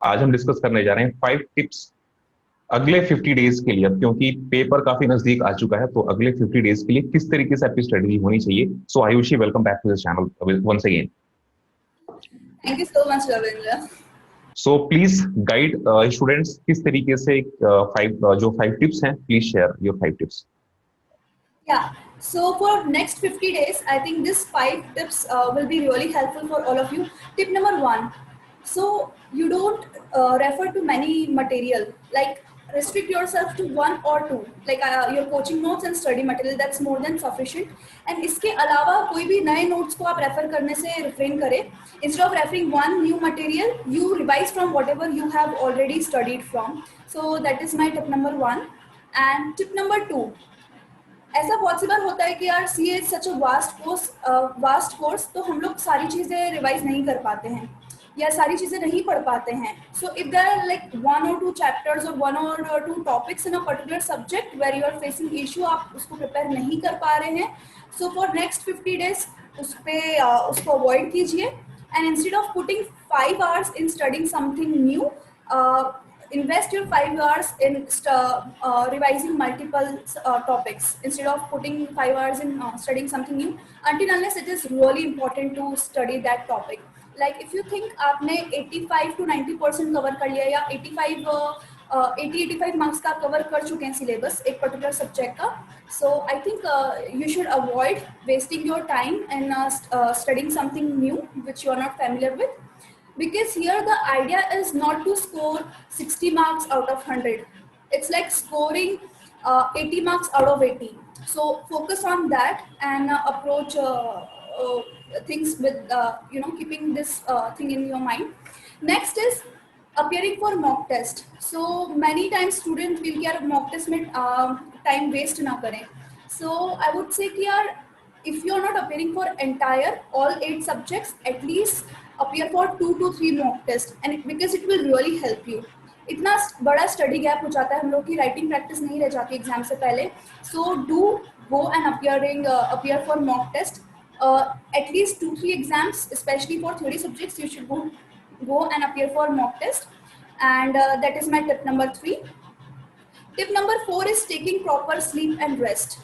आज हम डिस्कस करने जा रहे हैं 5 टिप्स अगले 50 डेज के लिए। अब क्योंकि पेपर काफी नजदीक आ चुका है, तो अगले 50 डेज के लिए किस तरीके से आपकी स्ट्रेटजी होनी चाहिए। So Ayushi, welcome back to this channel once again. Thank you so much, Ravindra. So please guide students किस तरीके से जो 5 टिप्स हैं, please share your 5 tips. Yeah. So for next 50 days, I think these 5 tips will be really helpful for all of you. Tip number one. So you don't refer to many material. Like restrict yourself to one or two. Like your coaching notes and study material. That's more than sufficient. And इसके अलावा कोई भी नए notes को आप refer करने से refrain करें. Instead of referring one new material, you revise from whatever you have already studied from. So that is my tip number one. And tip number two. ऐसा पॉसिबल होता है कि यार C is such a vast course, तो हम लोग सारी चीज़ें रिवाइज नहीं कर पाते हैं या सारी चीज़ें नहीं पढ़ पाते हैं. So if there are like 1 or 2 chapters और 1 or 2 topics in a particular subject where you are facing issue, आप उसको प्रिपेयर नहीं कर पा रहे हैं, सो फॉर नेक्स्ट 50 डेज उसको अवॉइड कीजिए. And instead of putting 5 hours in studying something new, invest your 5 hours in revising multiple topics instead of putting 5 hours in studying something new, until unless it is really important to study that topic. Like if you think आपने 85 to 90% cover कर लिया या 85 marks का cover कर चुके हैं syllabus एक particular subject का, so I think you should avoid wasting your time and studying something new which you are not familiar with. Because here the idea is not to score 60 marks out of 100. It's like scoring 80 marks out of 80. So focus on that and approach things with keeping this thing in your mind. Next is appearing for mock test. So many times students will get mock test में time waste ना करें. So I would say कि यार, if you are not appearing for entire all 8 subjects, at least appear for 2 to 3 mock test, and because it will really help you. इतना बड़ा study gap हो जाता है, हम लोग की राइटिंग प्रैक्टिस नहीं रह जाती एग्जाम से पहले. So do go and appear for mock test. At least 2-3 exams, especially for theory subjects, you should go and appear for mock test. And that is my tip number 3. Tip number 4 is taking proper sleep and rest.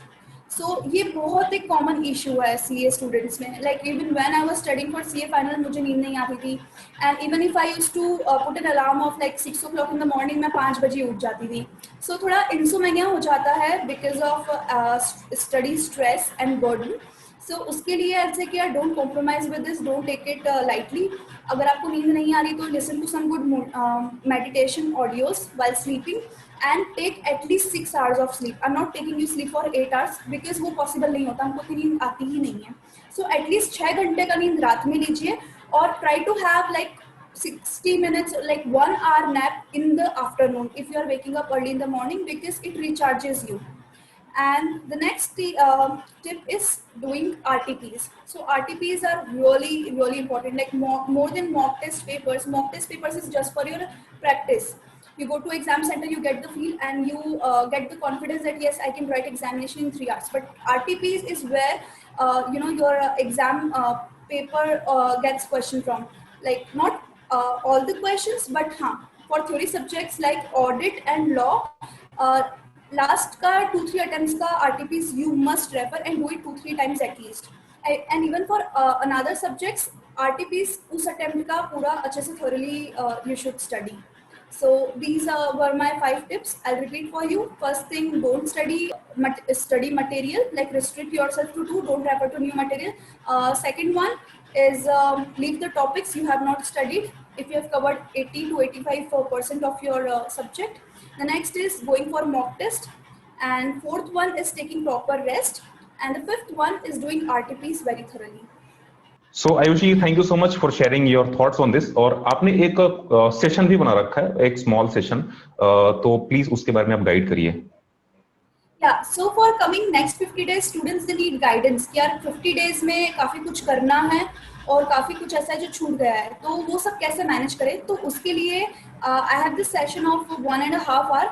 So ये बहुत एक common issue है C A students में. Like even when I was studying for C A final, मुझे नींद नहीं आती थी. And even if I used to put an alarm of like 6 o'clock in the morning, मैं 5 बजे उठ जाती थी. सो थोड़ा इंसोमेनिया हो जाता है because of study stress and burden. So उसके लिए ऐसे कि यार don't compromise with this, don't take it lightly. अगर आपको नींद नहीं आ रही तो listen to some good meditation audios while sleeping and take at least 6 hours of sleep. I'm not taking you sleep for 8 hours because वो possible नहीं होता, हमको इतनी नींद आती ही नहीं है. So at least 6 घंटे का नींद रात में लीजिए और try to have like 60 minutes, like 1 hour nap in the afternoon if you are waking up early in the morning, because it recharges you. And the next tip is doing RTPs. So RTPs are really, really important, like more than mock test papers. Mock test papers is just for your practice. You go to exam center, you get the feel and you get the confidence that yes, I can write examination in 3 hours. But RTPs is where your exam paper gets question from, like not all the questions, but for theory subjects like audit and law, last का 2-3 attempts का RTPs you must refer and do it 2-3 times at least. And even for another subjects, RTPs उस attempt का पूरा अच्छे से thoroughly you should study. So these were my 5 tips. I'll repeat for you. First thing, don't study material, like restrict yourself to 2, don't refer to new material. Second one is leave the topics you have not studied if you have covered 80 to 85% of your subject. The next is going for mock test, and fourth one is taking proper rest, and the fifth one is doing RTPs very thoroughly. So Ayushi, thank you so much for sharing your thoughts on this. और आपने एक session भी बना रखा है, एक small session, तो please उसके बारे में आप गाइड करिए. Yeah, so for coming next 50 days, students they need guidance कि यार 50 days में काफी कुछ करना है और काफी कुछ ऐसा है जो छूट गया है, तो वो सब कैसे मैनेज करें. तो उसके लिए I have this session of 1.5 hours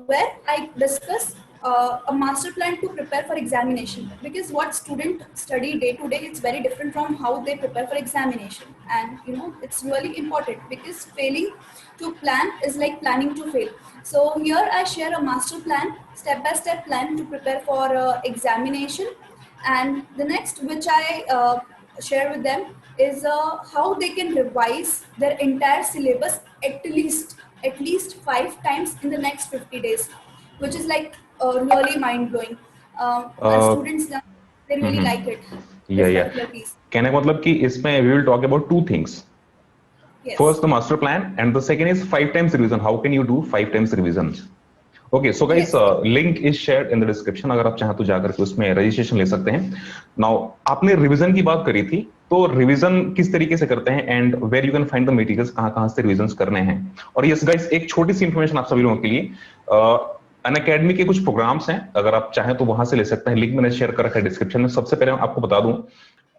where I discuss a master plan to prepare for examination, because what student study day to day is very different from how they prepare for examination. And you know, it's really important, because failing to plan is like planning to fail. So here I share a master plan, step by step plan to prepare for examination. And the next which I share with them is how they can revise their entire syllabus at least 5 times in the next 50 days, which is like really mind blowing. When Uh, students they really mhm. like it, या this या particular piece. कहने का मतलब कि इसमें we will talk about two things. Yes, First, the master plan, and the second is 5 times revision. How can you do 5 times revisions? Okay, so guys, yes, link is shared in the description. अगर आप चाहें तो जाकर के उसमें registration ले सकते हैं. Now, आपने रिवीजन की बात करी थी, तो रिवीजन किस तरीके से करते हैं and where you can find the materials, कहाँ कहाँ से रिवीजन करने हैं. और यस गाइस, एक छोटी सी इंफॉर्मेशन आप सभी लोगों के लिए, अन अकेडमी के कुछ प्रोग्राम्स हैं, अगर आप चाहें तो वहां से ले सकते हैं. लिंक मैंने शेयर कर रखा है डिस्क्रिप्शन में. सबसे पहले मैं आपको बता दूं,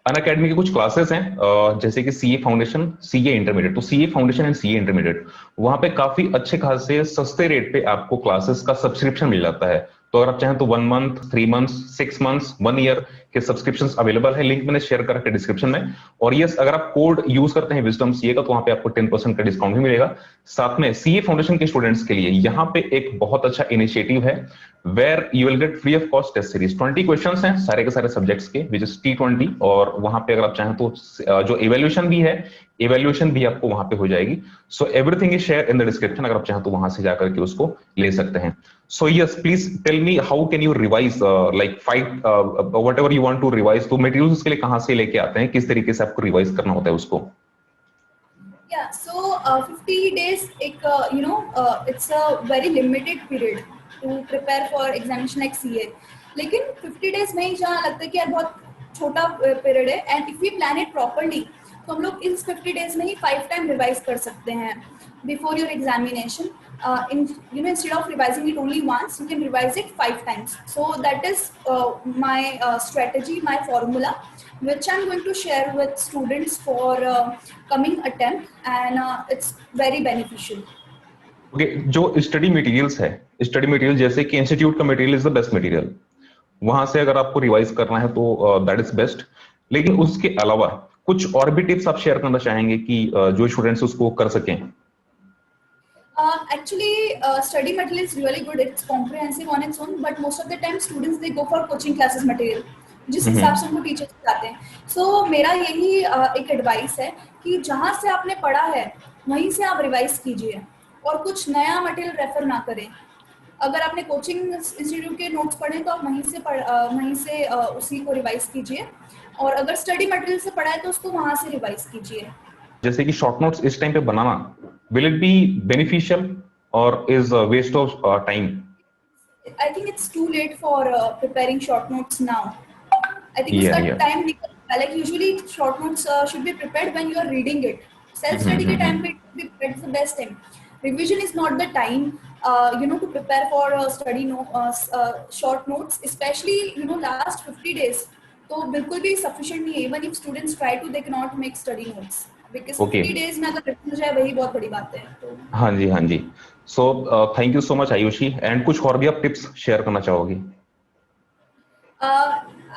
अन अकेडमी के कुछ क्लासेस हैं, जैसे कि सीए फाउंडेशन, सीए इंटरमीडिएट. तो CA foundation and CA intermediate, वहां पे काफी अच्छे खासे सस्ते रेट पे आपको क्लासेस का सब्सक्रिप्शन मिल जाता है. तो अगर आप चाहें तो 1 मंथ, 3 मंथ्स, 6 मंथ्स, 1 ईयर के सब्सक्रिप्शन अवेलेबल है. लिंक मैंने शेयर कर रखा है डिस्क्रिप्शन में. और यस, अगर आप कोड यूज करते हैं विजडम सीए का, तो वहां पे आपको 10% का डिस्काउंट भी मिलेगा. साथ में सीए फाउंडेशन के स्टूडेंट्स के लिए यहाँ पे एक बहुत अच्छा इनिशिएटिव है, where you will get free of cost test series. 20 questions हैं सारे के सारे सब्जेक्ट्स के, विच इज T20. और वहां पे अगर आप चाहें तो जो इवेल्युएशन भी है, इवेल्युएशन भी आपको वहां पे हो जाएगी. So everything is share in the description. अगर आप चाहें तो वहां से जाकर के उसको ले सकते हैं. So yes, please tell me how can you revise, like 5 whatever you want to revise. तो मटेरियल्स उसके लिए कहाँ से लेके आते हैं, किस तरीके से आपको रिवाइज करना होता है उसको? yeah. So 50 days, it's a very limited period to prepare for examination like CA. लेकिन 50 days में ही जहाँ लगता है कि यार बहुत छोटा पीरियड है, and if we plan it properly, तो हम लोग इस 50 days में ही 5 टाइम रिवाइज कर सकते हैं before your examination. Instead of revising it only once, you can revise it 5 times. So that is my strategy, my formula, which I'm going to share with students for coming attempt, and it's very beneficial. Okay, जो study materials है, study material जैसे कि institute का material is the best material, वहां से अगर आपको revise करना है तो दैट इज बेस्ट. लेकिन उसके अलावा कुछ और भी टिप्स आप शेयर करना चाहेंगे कि जो स्टूडेंट्स उसको कर सकें? Actually, study material is really good. It's comprehensive on its own, but most of the time students they go for coaching classes material, जिस हिसाब से उनको टीचर्स बताते हैं. So मेरा यही एक एडवाइस है कि जहाँ से आपने पढ़ा है वहीं से आप रिवाइज कीजिए, और कुछ नया मटेरियल रेफर ना करें. अगर आपने कोचिंग इंस्टीट्यूट के नोट्स पढ़े तो आप वहीं से उसी को रिवाइज कीजिए, और अगर स्टडी मटेरियल से पढ़ा है तो उसको वहां से रिवाइज कीजिए. जैसे कि शॉर्ट नोट्स इस टाइम पे बनाना, विल इट बी बेनिफिशियल और is waste of time? I think it's too late for preparing short notes now. I think या उसका या टाइम निकल, like usually short notes should be prepared when you are reading it. Self study के time पे it should be prepared. It's the best time. Revision is not the time, to prepare for short notes, especially last 50 days. तो बिल्कुल भी sufficient नहीं है. Even if students try to, they cannot make study notes because okay. 50 days में अगर revision हो जाए वही बहुत बड़ी बात है. तो हाँ जी, हाँ जी. So thank you so much Ayushi. And कुछ और भी आप टिप्स शेयर करना चाहोगी?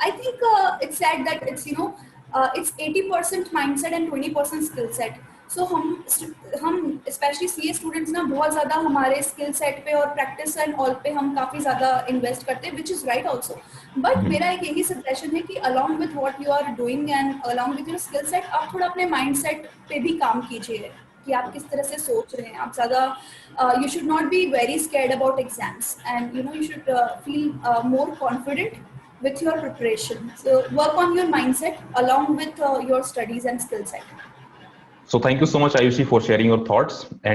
I think it's said that it's 80% mindset and 20% skill set. So हम especially CA students ना बहुत ज़्यादा हमारे skill set पे और practice and all पे हम काफ़ी ज़्यादा invest करते हैं, which is right also. But मेरा एक यही suggestion है कि along with what you are doing and along with your skill set, आप थोड़ा अपने mindset पे भी काम कीजिए कि आप किस तरह से सोच रहे हैं. आप ज़्यादा you should not be very scared about exams, and you should feel more confident with your preparation. So work on your mindset along with your studies and skill set. So thank you so much Ayushi for sharing your thoughts.